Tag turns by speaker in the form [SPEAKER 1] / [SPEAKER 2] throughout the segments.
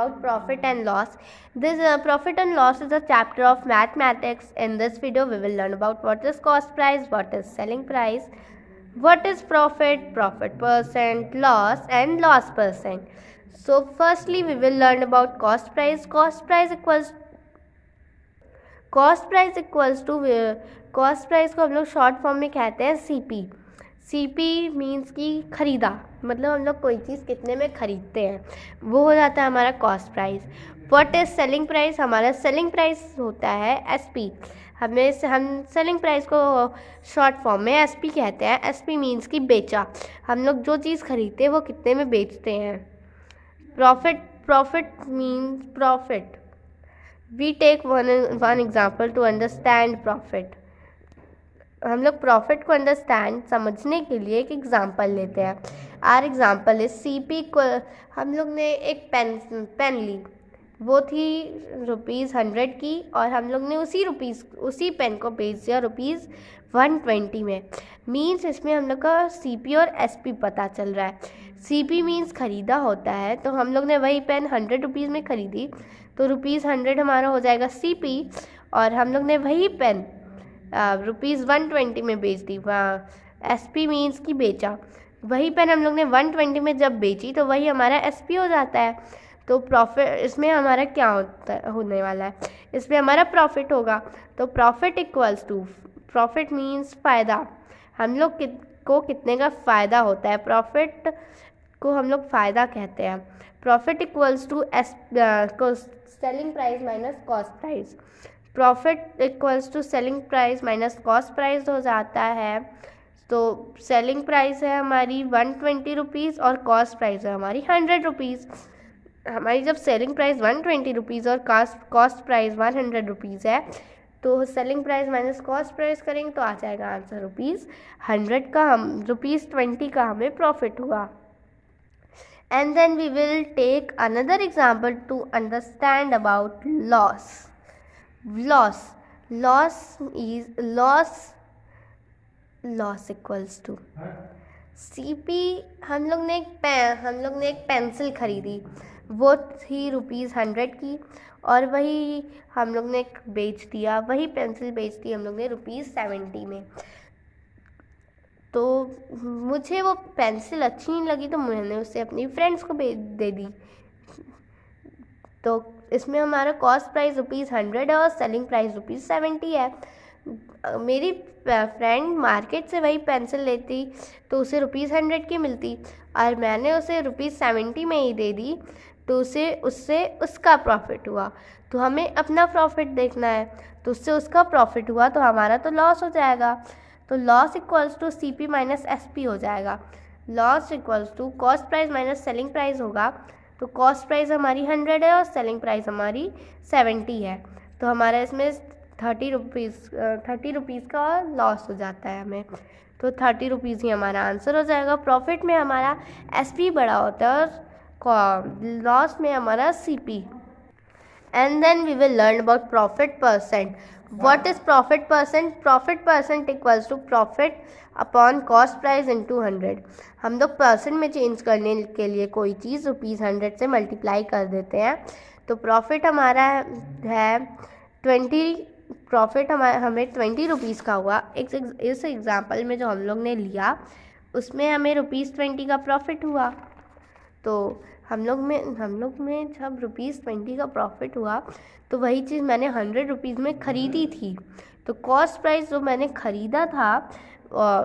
[SPEAKER 1] about profit and loss. This profit and loss is a chapter of mathematics. In this video we will learn about what is cost price, what is selling price, what is profit, profit percent, loss and loss percent. So firstly we will learn about cost price. Cost price को हम लोग short form में कहते हैं CP. CP means कि खरीदा, मतलब हम लोग कोई चीज़ कितने में खरीदते हैं वो हो जाता है हमारा cost price. What is selling price? हमारा सेलिंग प्राइस होता है एसपी. हम सेलिंग प्राइस को शॉर्ट फॉर्म में एसपी कहते हैं. एसपी मीन्स कि बेचा. हम लोग जो चीज़ खरीदते हैं वो कितने में बेचते हैं. Profit means profit. We take one example to understand profit. हम लोग प्रॉफिट को अंडरस्टैंड समझने के लिए एक एग्जांपल लेते हैं. आर एग्जांपल इज सीपी को. हम लोग ने एक पेन ली, वो थी ₹100 की और हम लोग ने उसी पेन को बेच दिया ₹120 में. मीन्स इसमें हम लोग का सीपी और एसपी पता चल रहा है. सीपी मीन्स खरीदा होता है, तो हम लोग ने वही पेन ₹100 में खरीदी तो ₹100 हमारा हो जाएगा सीपी. और हम लोग ने वही पेन ₹120 में बेच दी. एसपी मीन्स कि बेचा. वही पेन हम लोग ने 120 में जब बेची तो वही हमारा एसपी हो जाता है. तो प्रॉफिट इसमें हमारा क्या होने वाला है, इसमें हमारा प्रॉफिट होगा. तो profit equals to, profit means फ़ायदा. हम लोग को कितने का फ़ायदा होता है, प्रॉफिट को हम लोग फ़ायदा कहते हैं. Profit equals to selling price minus cost price. Profit equals to selling price minus cost price हो जाता है. तो सेलिंग प्राइस है हमारी ₹120 और कॉस्ट प्राइस है हमारी ₹100. हमारी जब सेलिंग प्राइस ₹120 और कॉस्ट प्राइस ₹100 है तो selling price minus cost price करेंगे तो आ जाएगा आंसर ₹100 का. ₹20 का हमें प्रॉफिट हुआ. And then we will take another example to understand about loss. Loss equals to CP. हम लोग ने एक पेंसिल खरीदी, वो थी ₹100 की और वही हम लोग ने बेच दिया. वही पेंसिल बेच दी हम लोग ने ₹70 में. तो मुझे वो पेंसिल अच्छी नहीं लगी तो मैंने उसे अपनी फ्रेंड्स को दे दी. तो इसमें हमारा कॉस्ट प्राइस ₹100 है और सेलिंग प्राइस ₹70 है. मेरी फ्रेंड मार्केट से वही पेंसिल लेती तो उसे ₹100 की मिलती और मैंने उसे ₹70 में ही दे दी तो उससे उसका प्रॉफिट हुआ. तो हमें अपना प्रॉफिट देखना है, तो उससे उसका प्रॉफिट हुआ तो हमारा तो लॉस हो जाएगा. तो loss equals to CP minus SP हो जाएगा. Loss equals to cost price minus selling price होगा. तो कॉस्ट प्राइस हमारी 100 है और सेलिंग प्राइस हमारी 70 है. तो हमारा इसमें ₹30 का लॉस हो जाता है हमें. तो ₹30 ही हमारा आंसर हो जाएगा. प्रॉफिट में हमारा एसपी बड़ा होता है और लॉस में हमारा CP. And then we will learn about profit percent. What is profit percent? Profit percent equals to profit upon cost price into 100. हम लोग परसेंट में चेंज करने के लिए कोई चीज़ ₹100 से मल्टीप्लाई कर देते हैं. तो प्रॉफिट हमारा है 20. प्रॉफिट हमें ₹20 का हुआ. इस एग्जांपल में जो हम लोग ने लिया उसमें हमें ₹20 का प्रॉफिट हुआ. तो हम लोग में जब ₹20 का प्रॉफिट हुआ तो वही चीज़ मैंने ₹100 में ख़रीदी थी. तो कॉस्ट प्राइस जो मैंने ख़रीदा था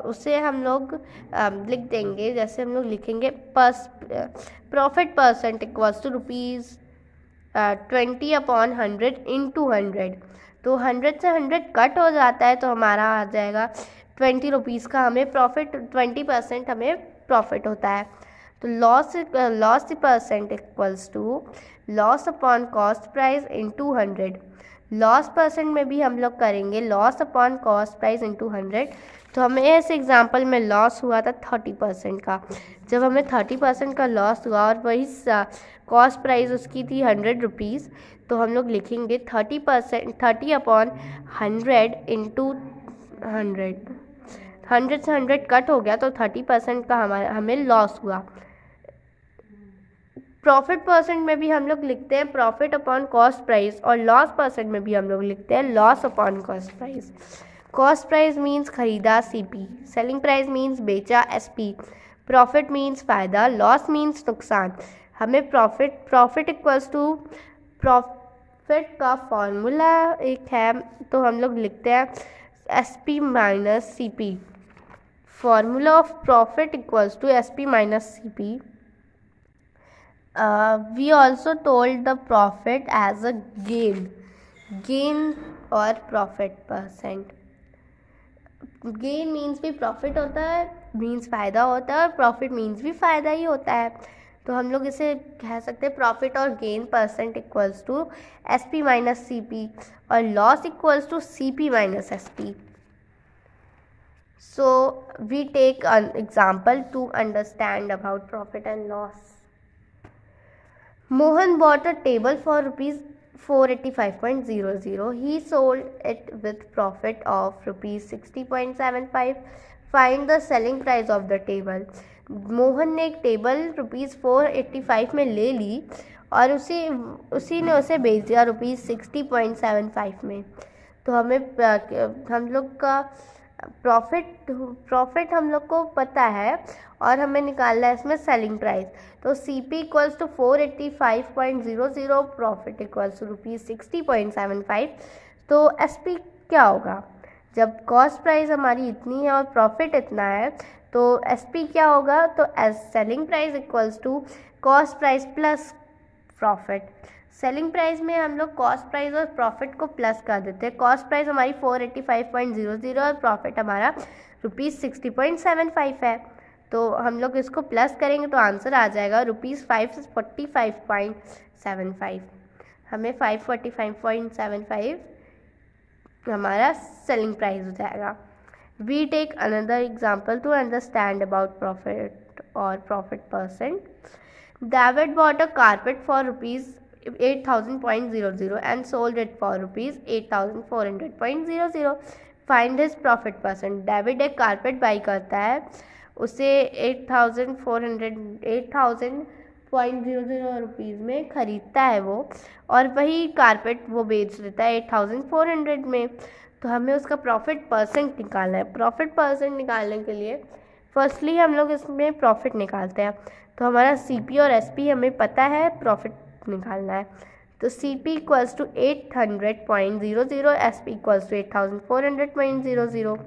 [SPEAKER 1] उसे हम लोग लिख देंगे. जैसे हम लोग लिखेंगे profit percent equals to ₹20/100 into 100. तो 100 से 100 कट हो जाता है तो हमारा आ जाएगा ₹20 का हमें प्रॉफिट. 20% हमें प्रॉफिट होता है. तो loss percent equals to loss upon cost price into 100. Loss percent में भी हम लोग करेंगे loss upon cost price into 100. तो हमें इस एग्जांपल में लॉस हुआ था 30% का. जब हमें 30% का लॉस हुआ और वही कॉस्ट प्राइस उसकी थी ₹100 तो हम लोग लिखेंगे 30/100 इंटू 100. 100 से 100 कट हो गया तो 30% का हमें लॉस हुआ. प्रॉफिट परसेंट में भी हम लोग लिखते हैं प्रॉफिट अपॉन कॉस्ट प्राइस, और लॉस परसेंट में भी हम लोग लिखते हैं loss upon cost price. Cost price means खरीदा CP, सेलिंग प्राइस मीन्स बेचा SP, प्रॉफिट मीन्स फ़ायदा, लॉस मीन्स नुकसान। हमें प्रॉफिट इक्वल्स टू प्रॉफिट का फॉर्मूला एक है, तो हम लोग लिखते हैं SP minus CP। Formula of profit equals to SP minus CP। We also told the profit as a gain or profit percent. Gain means भी प्रॉफिट होता है, मीन्स फ़ायदा होता है, और प्रॉफिट मीन्स भी फ़ायदा ही होता है। तो हम लोग इसे कह सकते हैं प्रॉफिट और gain percent equals to SP minus CP, और loss equals to CP minus SP। So we take an example to understand about profit and loss. Mohan bought a table for rupees 485.00. He sold it with profit of rupees 60.75. Find the selling price of the table. Mohan ने एक table rupees 485 में ले ली और उसी ने उसे बेच दिया रुपीज़ 60.75 में। तो हम लोग का प्रॉफिट हम लोग को पता है और हमें निकालना है इसमें सेलिंग प्राइस। तो CP equals to 485.00, profit equals to rupees 60.75। तो SP क्या होगा? जब कॉस्ट प्राइस हमारी इतनी है और प्रॉफिट इतना है तो SP क्या होगा? तो selling price equals to cost price plus profit. Selling price में हम लोग कॉस्ट प्राइस और प्रॉफिट को प्लस कर देते हैं। कॉस्ट प्राइस हमारी 485.00 और प्रॉफिट हमारा रुपीज़ 60.75 है। तो हम लोग इसको प्लस करेंगे तो आंसर आ जाएगा रुपीज़ 545.75। हमें 545.75 हमारा सेलिंग प्राइस हो जाएगा। We take another example to understand about profit और profit percent. David bought a carpet for rupees 8,000.00 and sold it for rupees 8,400.00. Find his profit percent. David एक carpet by करता है, उसे 8,000.00 rupees में ख़रीदता है वो, और वही कारपेट वो बेच देता है 8,400 में। तो हमें उसका प्रॉफिट परसेंट निकालना है। प्रॉफिट परसेंट निकालने के लिए फर्स्टली हम लोग इसमें प्रॉफिट निकालते हैं। तो हमारा CP और SP हमें पता है, प्रॉफिट निकालना है। तो CP equals to 800.00, SP equals to 8,400.00।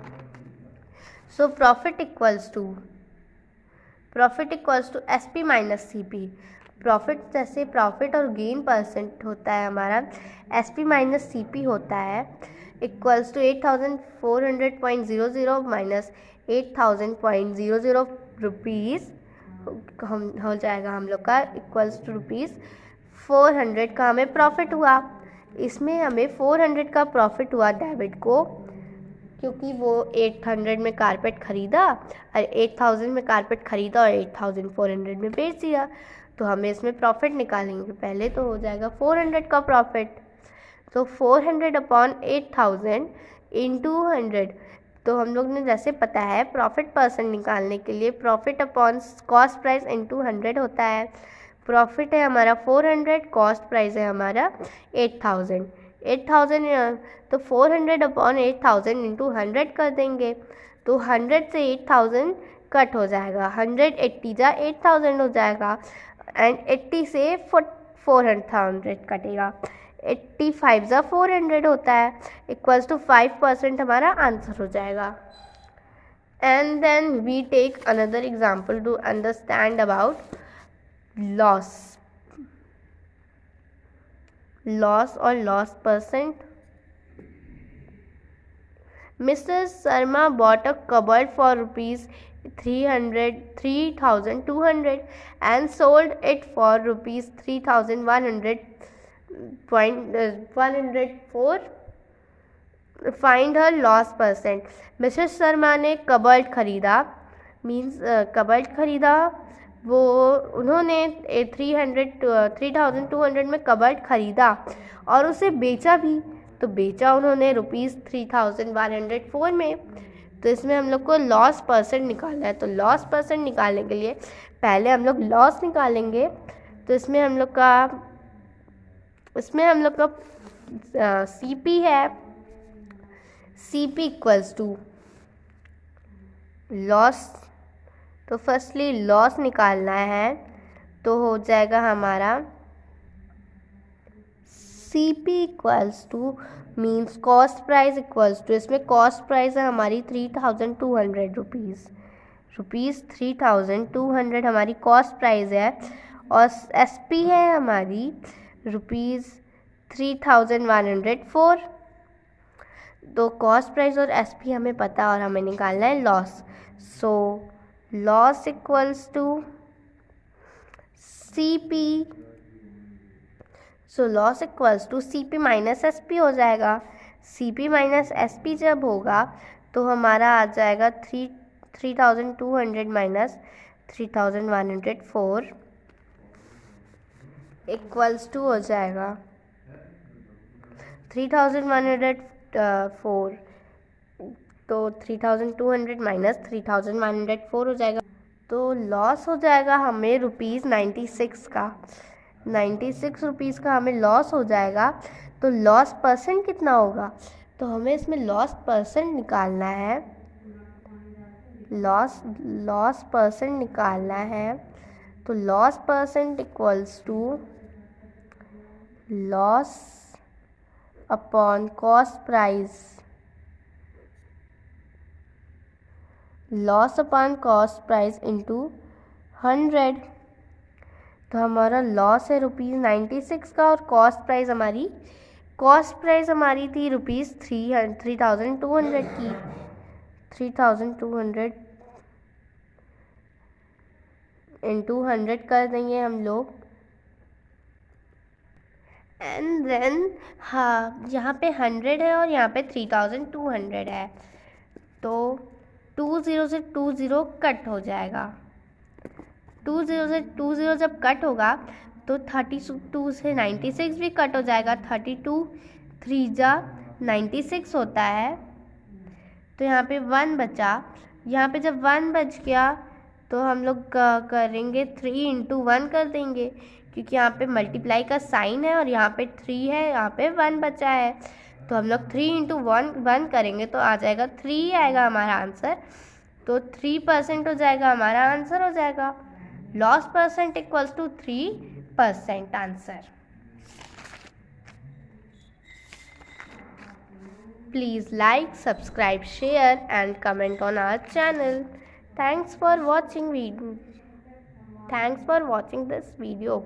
[SPEAKER 1] So profit equals to SP minus CP। Profit जैसे प्रॉफिट और गेन परसेंट होता है हमारा, SP माइनस CP होता है इक्वल्स टू 8,400.00 माइनस 8,000.00 रुपीज़ हो जाएगा हम लोग का इक्वल्स टू रुपीज़ 400 का हमें प्रॉफिट हुआ। इसमें हमें 400 का प्रॉफिट हुआ डेबिट को, क्योंकि वो 800 में कारपेट ख़रीदा और 8,000 में कारपेट ख़रीदा और 8,400 में बेच दिया। तो हमें इसमें प्रॉफिट निकालेंगे पहले, तो हो जाएगा 400 का प्रॉफिट। तो 400 अपॉन 8,000 इंटू 100। तो हम लोग ने जैसे पता है प्रॉफिट परसेंट निकालने के लिए profit upon cost price into 100 होता है। प्रॉफिट है हमारा 400, कॉस्ट प्राइस है हमारा 8,000। तो 400 अपॉन 8,000 इंटू 100 कर देंगे, तो 100 से 8,000 कट हो जाएगा। 180 जा 8,000 हो जाएगा, एंड 80 से 400 कटेगा। 85 जा 400 होता है, इक्वल्स टू 5% हमारा आंसर हो जाएगा। And then we take another example to understand about loss और loss percent. Mr. Sharma bought a cupboard for rupees 3,200 and sold it for rupees 3,100.104. Find her loss percent. Mrs Sharma ने cupboard खरीदा, वो उन्होंने 3,200 में cupboard ख़रीदा और उसे बेचा भी। तो बेचा उन्होंने रुपीज़ 3,104 में। तो इसमें हम लोग को लॉस परसेंट निकालना है। तो लॉस परसेंट निकालने के लिए पहले हम लोग लॉस निकालेंगे। तो इसमें हम लोग का CP है, CP इक्वल्स टू लॉस। तो फर्स्टली लॉस निकालना है, तो हो जाएगा हमारा CP equals to means cost price equals to, इसमें कॉस्ट प्राइस है हमारी 3200 रुपीज़ 3200 हमारी कॉस्ट प्राइस है, और SP है हमारी ₹3104। तो कॉस्ट प्राइस और SP हमें पता और हमें निकालना है loss. So loss equals to CP, so loss equals to CP minus SP हो जाएगा। CP माइनस SP जब होगा तो हमारा आ जाएगा 3200 माइनस 3104 इक्वल्स टू हो जाएगा 3104। तो 3200 माइनस 3104 हो जाएगा। तो लॉस हो जाएगा हमें ₹96 का, 96 रुपीज़ का हमें लॉस हो जाएगा। तो लॉस परसेंट कितना होगा, तो हमें इसमें लॉस परसेंट निकालना है, लॉस परसेंट निकालना है। तो loss percent equals to loss upon cost price, loss upon cost price into 100। तो हमारा लॉस है ₹96 का, और कॉस्ट प्राइस हमारी थी ₹3200 की, 3200 इंटू 100 कर देंगे हम लोग। एंड देन हाँ, यहाँ पे 100 है और यहाँ पे 3200 है, तो 20 से 20 कट हो जाएगा। 20 से 20 जब कट होगा तो 32 से 96 भी कट हो जाएगा। 32 3 जा 96 होता है, तो यहाँ पे 1 बचा। यहाँ पे जब 1 बच गया तो हम लोग करेंगे 3 इंटू 1 कर देंगे, क्योंकि यहाँ पे मल्टीप्लाई का साइन है और यहाँ पे 3 है, यहाँ पे 1 बचा है। तो हम लोग 3 इंटू 1 करेंगे तो आ जाएगा 3 आएगा हमारा आंसर। तो 3% हो जाएगा हमारा आंसर, हो जाएगा loss percent equals to 3% answer. Please like, subscribe, share and comment on our channel. Thanks for watching this video.